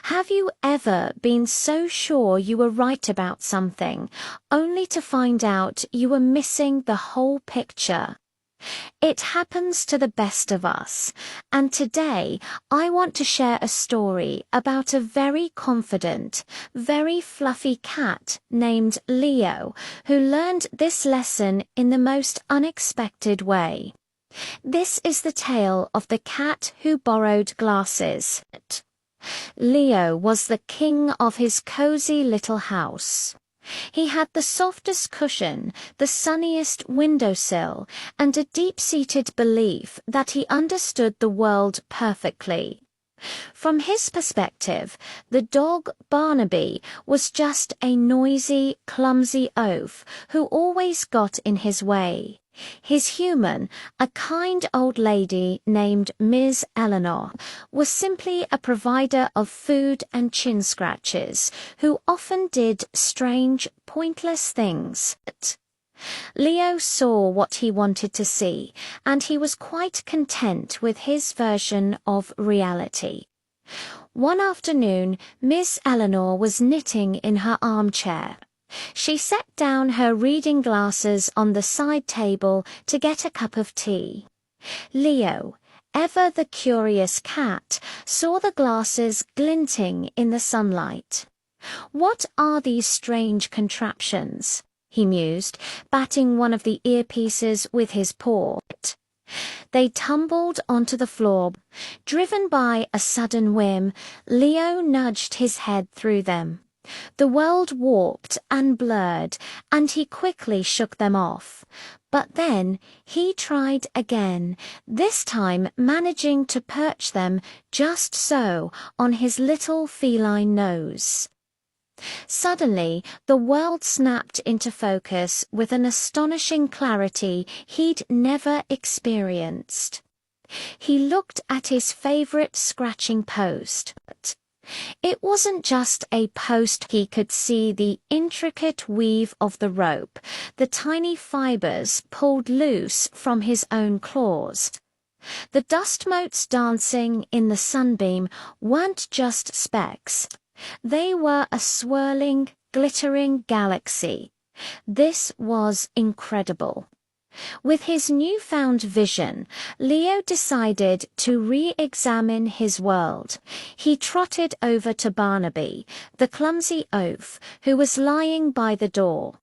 Have you ever been so sure you were right about something, only to find out you were missing the whole picture? It happens to the best of us, and today I want to share a story about a very confident, very fluffy cat named Leo who learned this lesson in the most unexpected way. This is the tale of the cat who borrowed glasses. Leo was the king of his cozy little house. He had the softest cushion, the sunniest windowsill, and a deep-seated belief that he understood the world perfectly. From his perspective, the dog Barnaby was just a noisy, clumsy oaf who always got in his way. His human, a kind old lady named Miss Eleanor, was simply a provider of food and chin scratches, who often did strange, pointless things. Leo saw what he wanted to see, and he was quite content with his version of reality. One afternoon, Miss Eleanor was knitting in her armchair. She set down her reading glasses on the side table to get a cup of tea. Leo, ever the curious cat, saw the glasses glinting in the sunlight. "What are these strange contraptions?" he mused, batting one of the earpieces with his paw. They tumbled onto the floor. Driven by a sudden whim, Leo nudged his head through them. The world warped and blurred, and he quickly shook them off. But then he tried again, this time managing to perch them just so on his little feline nose. Suddenly, the world snapped into focus with an astonishing clarity he'd never experienced. He looked at his favorite scratching post. It wasn't just a post. He could see the intricate weave of the rope, the tiny fibers pulled loose from his own claws. The dust motes dancing in the sunbeam weren't just specks. They were a swirling, glittering galaxy. This was incredible. With his newfound vision, Leo decided to re-examine his world. He trotted over to Barnaby, the clumsy oaf, who was lying by the door.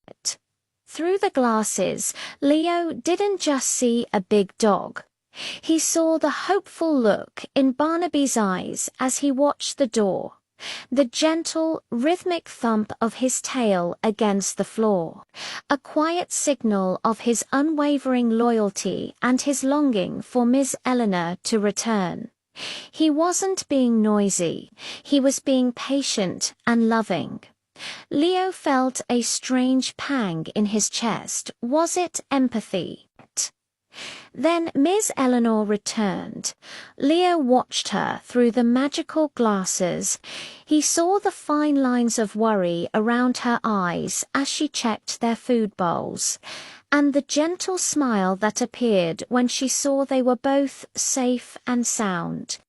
Through the glasses, Leo didn't just see a big dog. He saw the hopeful look in Barnaby's eyes as he watched the door. The gentle, rhythmic thump of his tail against the floor, a quiet signal of his unwavering loyalty and his longing for Miss Eleanor to return. He wasn't being noisy, he was being patient and loving. Leo felt a strange pang in his chest. Was it empathy? Then Miss Eleanor returned. Leo watched her through the magical glasses. He saw the fine lines of worry around her eyes as she checked their food bowls, and the gentle smile that appeared when she saw they were both safe and sound.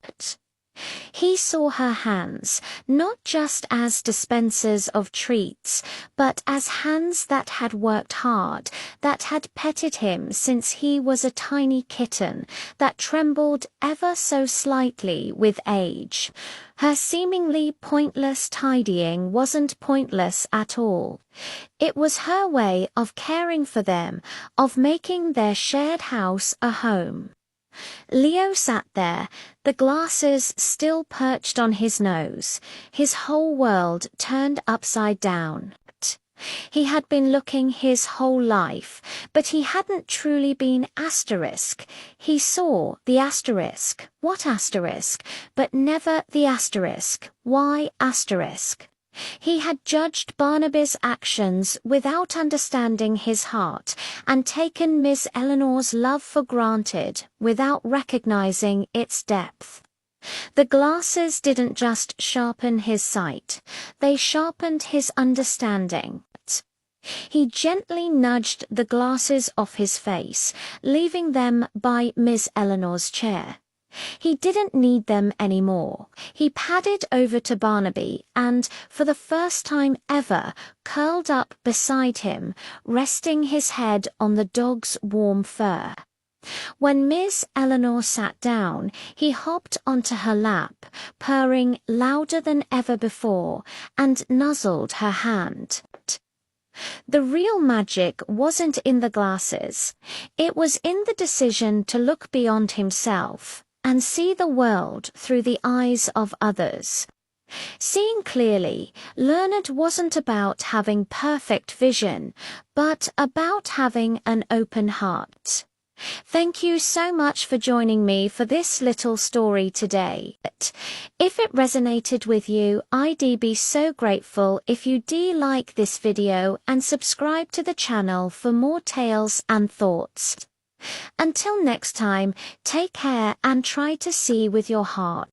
He saw her hands, not just as dispensers of treats, but as hands that had worked hard, that had petted him since he was a tiny kitten, that trembled ever so slightly with age. Her seemingly pointless tidying wasn't pointless at all. It was her way of caring for them, of making their shared house a home. Leo sat there, the glasses still perched on his nose, his whole world turned upside down. He had been looking his whole life, but he hadn't truly been asterisk. He saw the asterisk. What asterisk? But never the asterisk. Why asterisk? He had judged Barnaby's actions without understanding his heart, and taken Miss Eleanor's love for granted without recognizing its depth. The glasses didn't just sharpen his sight, they sharpened his understanding. He gently nudged the glasses off his face, leaving them by Miss Eleanor's chair. He didn't need them anymore. He padded over to Barnaby and, for the first time ever, curled up beside him, resting his head on the dog's warm fur. When Miss Eleanor sat down, he hopped onto her lap, purring louder than ever before, and nuzzled her hand. The real magic wasn't in the glasses. It was in the decision to look beyond himself and see the world through the eyes of others. Seeing clearly, Leonard wasn't about having perfect vision, but about having an open heart. Thank you so much for joining me for this little story today. If it resonated with you, I'd be so grateful if you like this video and subscribe to the channel for more tales and thoughts. Until next time, take care and try to see with your heart.